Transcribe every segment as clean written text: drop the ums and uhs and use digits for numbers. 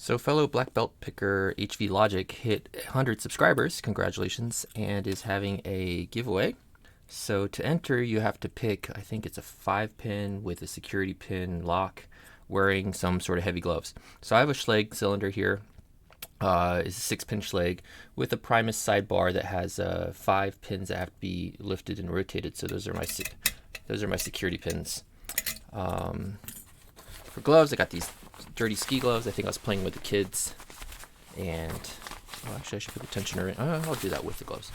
So fellow black belt picker HV Logic hit 100 subscribers, congratulations, and is having a giveaway. So to enter, you have to pick, I think it's a 5-pin with a security pin lock, wearing some sort of heavy gloves. So I have a Schlage cylinder here. It's a 6-pin Schlage with a Primus sidebar that has 5 pins that have to be lifted and rotated. So those are my security pins. For gloves, I got these dirty ski gloves. I think I was playing with the kids, and actually I should put the tensioner in. I'll do that with the gloves.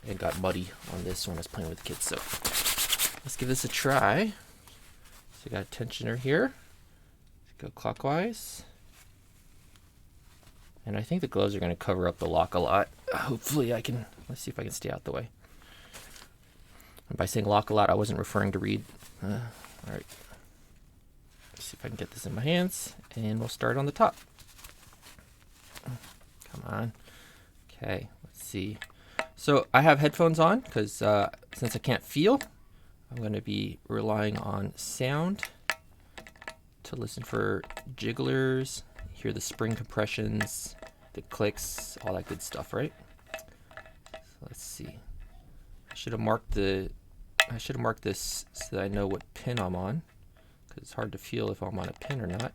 It got muddy on this when I was playing with the kids, so let's give this a try. So I got a tensioner here. Let's go clockwise, and I think the gloves are going to cover up the lock a lot. Hopefully I can. Let's see if I can stay out the way. And by saying lock a lot, I wasn't referring to read. All right. See if I can get this in my hands, and we'll start on the top. Come on. Okay, let's see. So I have headphones on because since I can't feel, I'm going to be relying on sound to listen for jigglers, hear the spring compressions, the clicks, all that good stuff, right? So let's see. I should have marked this so that I know what pin I'm on. It's hard to feel if I'm on a pin or not.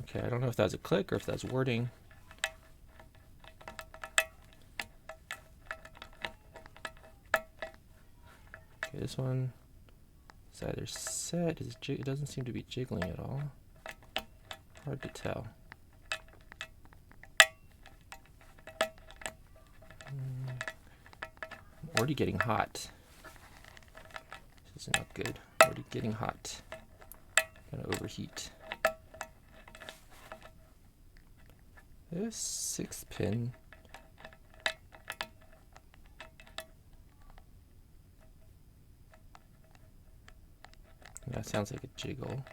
Okay, I don't know if that's a click or if that's wording. Okay, this one is either set. It doesn't seem to be jiggling at all. Hard to tell. I'm already getting hot. This is not good. Already getting hot. Gonna overheat. This 6-pin. That sounds like a jiggle.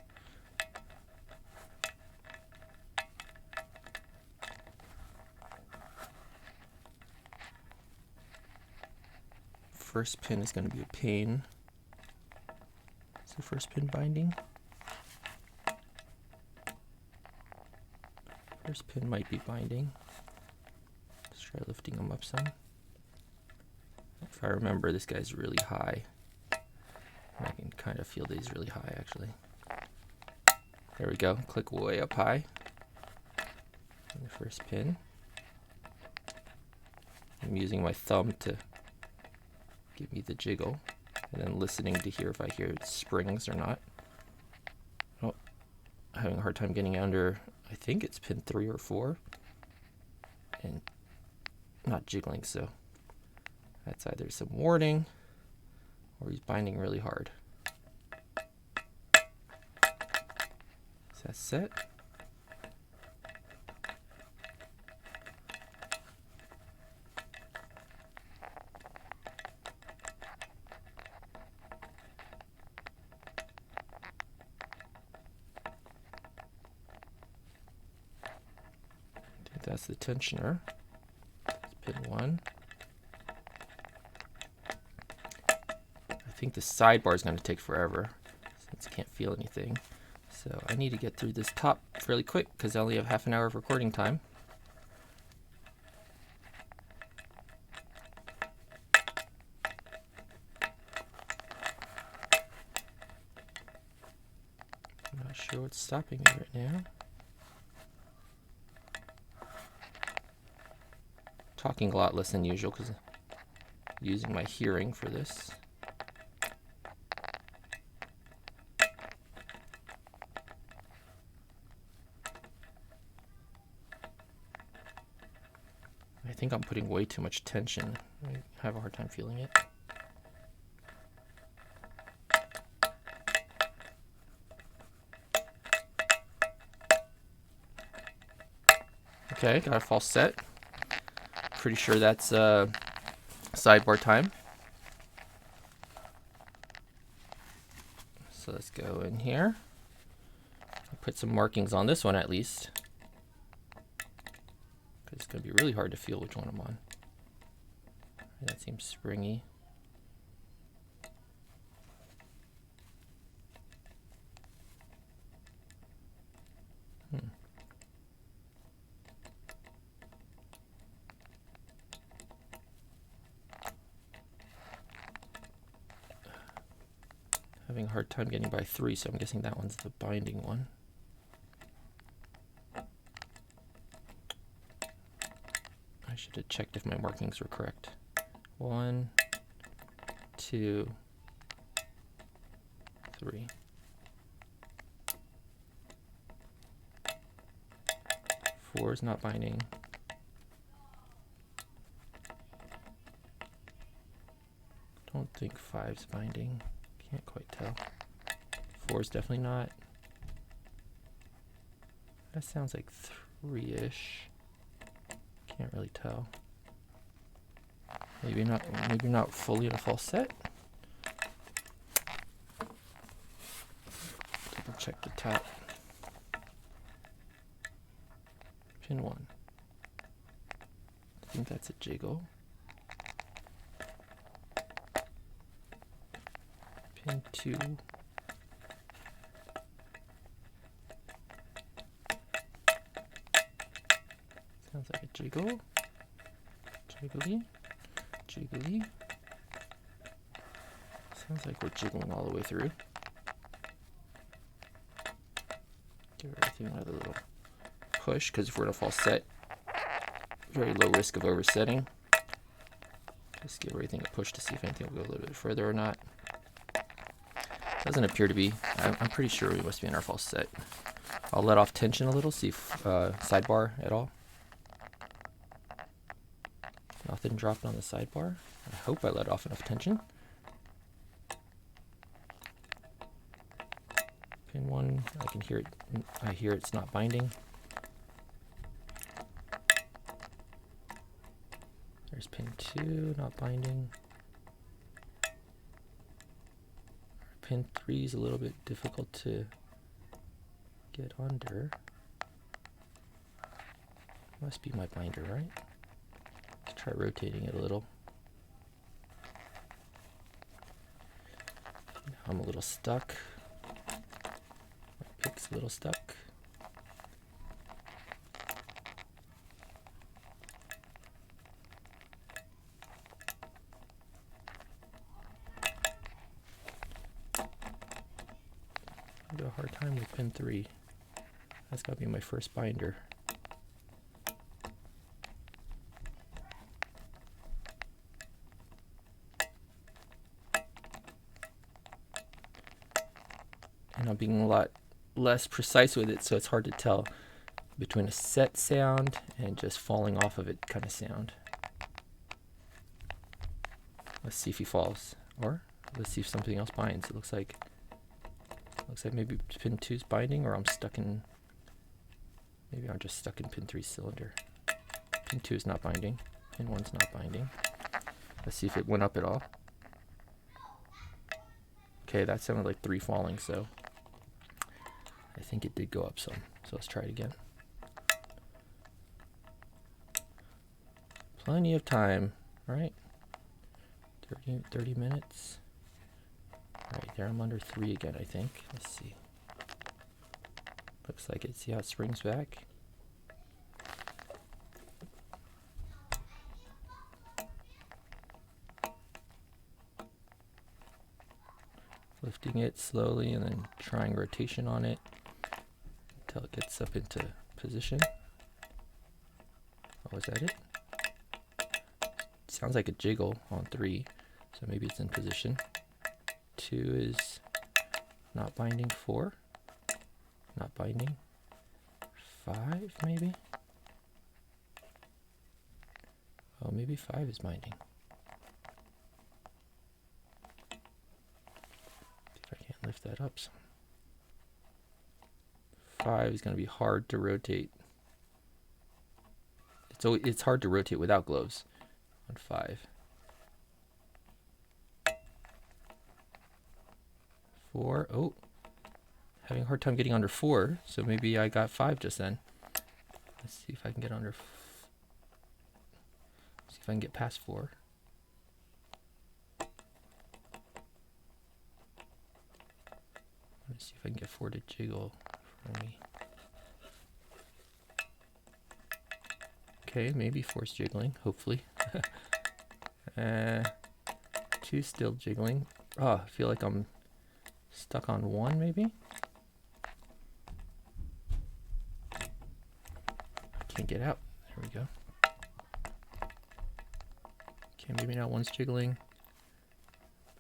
First pin is going to be a pain. Is the first pin binding? First pin might be binding. Let's try lifting them up some. If I remember, this guy's really high. I can kind of feel that he's really high, actually. There we go. Click way up high. And the first pin. I'm using my thumb to give me the jiggle, and then listening to hear if I hear springs or not. Oh, having a hard time getting under, I think it's pin 3 or 4, and not jiggling, so that's either some warning or he's binding really hard. Is that set? That's the tensioner. That's pin 1. I think the sidebar is going to take forever since I can't feel anything. So I need to get through this top fairly quick because I only have half an hour of recording time. I'm not sure what's stopping me right now. Talking a lot less than usual because I'm using my hearing for this. I think I'm putting way too much tension. I have a hard time feeling it. Okay, got a false set. Pretty sure that's sidebar time. So let's go in here. I'll put some markings on this one at least. because it's going to be really hard to feel which one I'm on. That seems springy. Having a hard time getting by 3, so I'm guessing that one's the binding one. I should have checked if my markings were correct. 1, 2, 3. 4 is not binding. Don't think 5's binding. Can't quite tell. 4 is definitely not. That sounds like 3-ish. Can't really tell. Maybe not fully in a false set. Double check the top. Pin 1. I think that's a jiggle. Pin 2. Sounds like a jiggle. Jiggly. Jiggly. Sounds like we're jiggling all the way through. Give everything another little push, because if we're in a false set, very low risk of oversetting. Just give everything a push to see if anything will go a little bit further or not. Doesn't appear to be. I'm pretty sure we must be in our false set. I'll let off tension a little, see if sidebar at all. Nothing dropped on the sidebar. I hope I let off enough tension. Pin 1, I can hear it. I hear it's not binding. There's pin 2, not binding. Pin 3 is a little bit difficult to get under. Must be my binder, right? Let's try rotating it a little. Now I'm a little stuck. My pick's a little stuck. I have a hard time with pin 3. That's got to be my first binder. And I'm being a lot less precise with it, so it's hard to tell between a set sound and just falling off of it kind of sound. Let's see if he falls, or let's see if something else binds. It looks like maybe pin 2's binding, or I'm stuck in. Maybe I'm just stuck in pin 3's cylinder. Pin 2 is not binding. Pin 1's not binding. Let's see if it went up at all. Okay, that sounded like 3 falling, so I think it did go up some. So let's try it again. Plenty of time, right? 30 minutes. Right there, I'm under 3 again, I think. Let's see. Looks like it. See how it springs back? Lifting it slowly and then trying rotation on it until it gets up into position. Oh, is that it? Sounds like a jiggle on 3, so maybe it's in position. 2 is not binding. 4, not binding. 5 maybe? Oh, maybe 5 is binding. See if I can't lift that up some. 5 is going to be hard to rotate. It's hard to rotate without gloves on 5. 4, oh, having a hard time getting under 4, so maybe I got 5 just then. Let's see if I can get under if I can get past 4. Let's see if I can get 4 to jiggle for me. Okay, maybe 4's jiggling, hopefully. 2's still jiggling. Oh, I feel like I'm stuck on 1 maybe? Can't get out. There we go. Okay, maybe now 1's jiggling.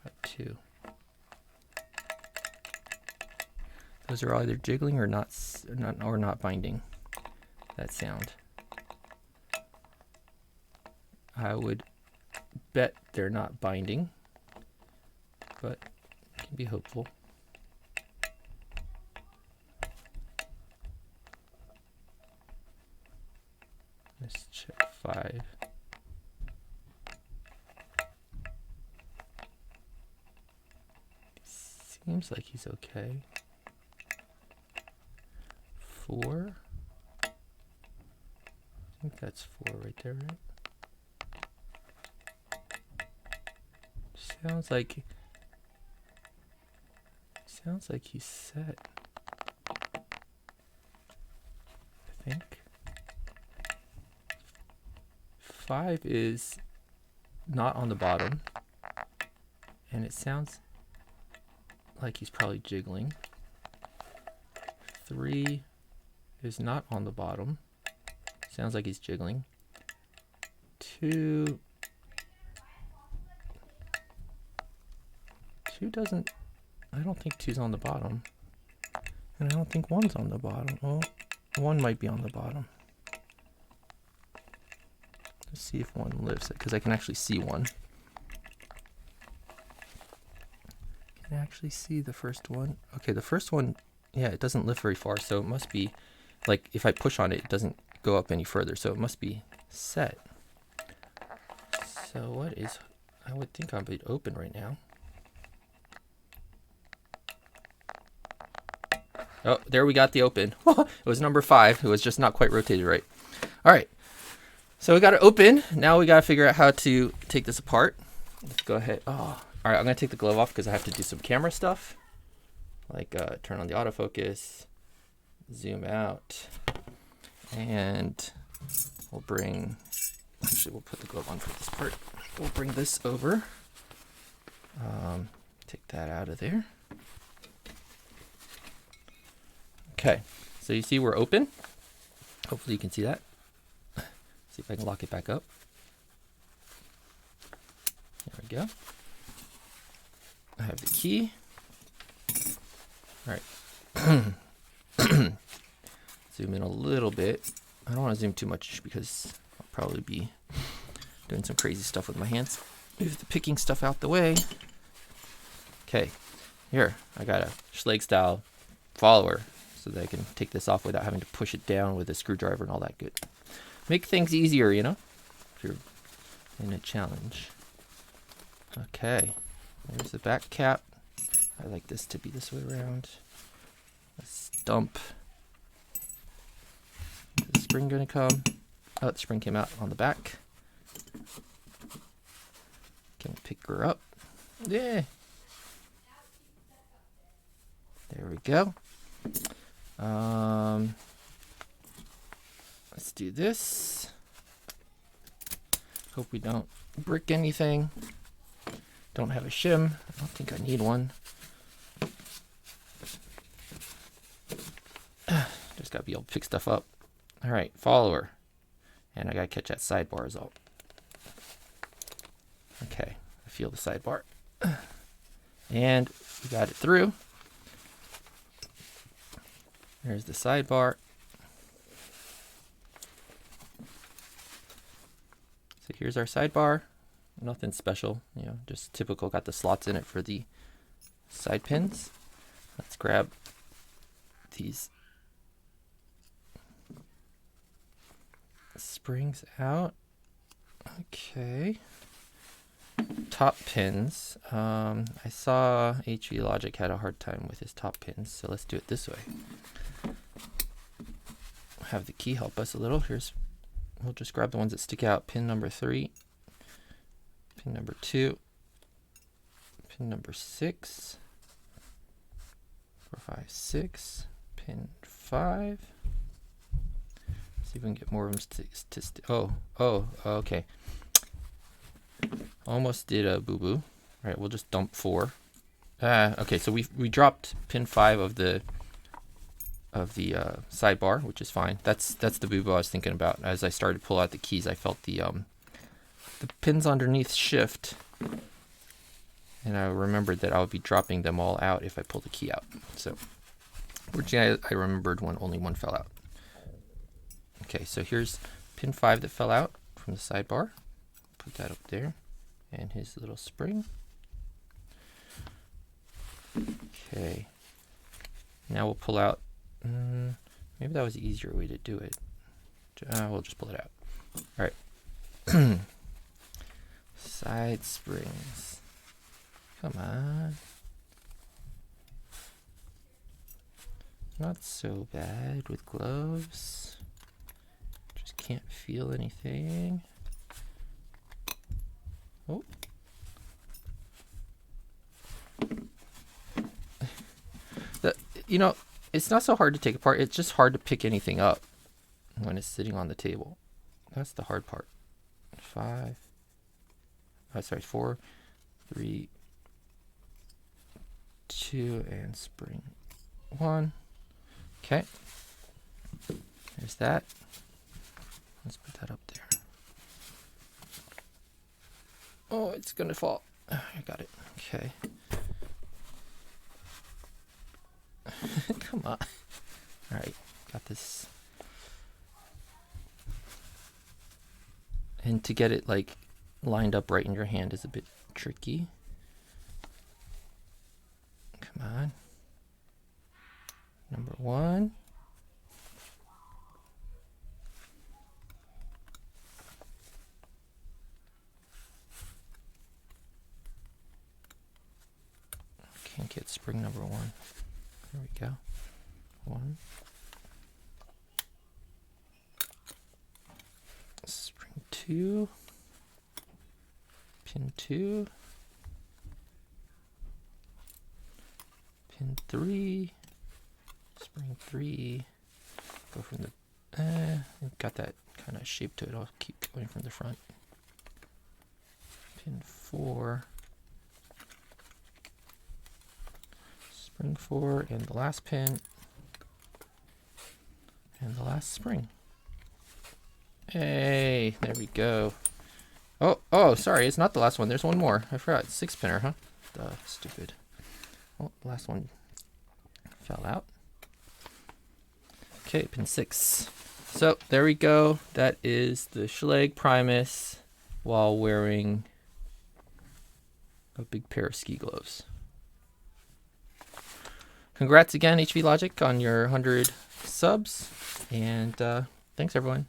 About 2. Those are either jiggling or not binding that sound. I would bet they're not binding, but can be hopeful. Let's check 5. Seems like he's okay. 4. I think that's 4 right there, right? Sounds like he's set. I think 5 is not on the bottom, and it sounds like he's probably jiggling. 3 is not on the bottom. Sounds like he's jiggling. 2 doesn't, I don't think 2's on the bottom. And I don't think 1's on the bottom. Well, 1 might be on the bottom. Let's see if 1 lifts it, because I can actually see 1. Can I actually see the first one? Okay, the first one, yeah, it doesn't lift very far, so it must be, like, if I push on it, it doesn't go up any further, so it must be set. So what is, I would think I'd be open right now. Oh, there we got the open. It was number 5. It was just not quite rotated right. All right. So we got it open. Now we got to figure out how to take this apart. Let's go ahead. Oh, all right. I'm going to take the glove off because I have to do some camera stuff. Like turn on the autofocus, zoom out, and we'll bring, actually we'll put the glove on for this part. We'll bring this over. Take that out of there. Okay, so you see we're open. Hopefully you can see that. See if I can lock it back up. There we go. I have the key. All right. Zoom in a little bit. I don't want to zoom too much because I'll probably be doing some crazy stuff with my hands. Move the picking stuff out the way. Okay, here, I got a Schlage style follower so that I can take this off without having to push it down with a screwdriver and all that good. Make things easier, you know, if you're in a challenge. Okay, there's the back cap. I like this to be this way around. Let's dump. Is the spring gonna come? Oh, the spring came out on the back. Can we pick her up? Yeah. There we go. Let's do this. Hope we don't brick anything. Don't have a shim. I don't think I need one. Just gotta be able to pick stuff up. All right, follower. And I gotta catch that sidebar result. Okay, I feel the sidebar. And we got it through. There's the sidebar. So here's our sidebar. Nothing special, you know, just typical. Got the slots in it for the side pins. Let's grab these springs out. Okay. Top pins. I saw HV Logic had a hard time with his top pins, so let's do it this way. Have the key help us a little. We'll just grab the ones that stick out. Pin number 3 pin number 2, pin number 6, 4, 5, 6, pin 5. See if we can get more of them to okay. Almost did a boo-boo. All right, we'll just dump 4. Okay, so we dropped pin 5 of the sidebar, which is fine. That's the boo-boo I was thinking about. As I started to pull out the keys, I felt the pins underneath shift, and I remembered that I would be dropping them all out if I pull the key out. So fortunately, I remembered only one fell out. Okay, so here's pin 5 that fell out from the sidebar. Put that up there, and his little spring. Okay, now we'll pull out, maybe that was the easier way to do it. We'll just pull it out. All right. Side springs. Come on. Not so bad with gloves. Just can't feel anything. Oh. It's not so hard to take apart. It's just hard to pick anything up when it's sitting on the table. That's the hard part. 4, 3, 2, and spring 1. Okay. There's that. Let's put that up there. Oh, it's gonna fall. I got it. Okay. Come on. All right, got this. And to get it like lined up right in your hand is a bit tricky. Come on. Number 1. Can't get spring number 1. There we go. 1. Spring 2. Pin 2. Pin 3. Spring 3. Go from the got that kind of shape to it. I'll keep going from the front. Pin 4. Spring 4 and the last pin and the last spring. Hey, there we go. Oh, sorry, it's not the last one. There's one more. I forgot. 6-pinner, huh? Duh, stupid. Oh, the last one fell out. Okay, pin 6. So there we go. That is the Schlage Primus while wearing a big pair of ski gloves. Congrats again, HV Logic, on your 100 subs, and thanks everyone.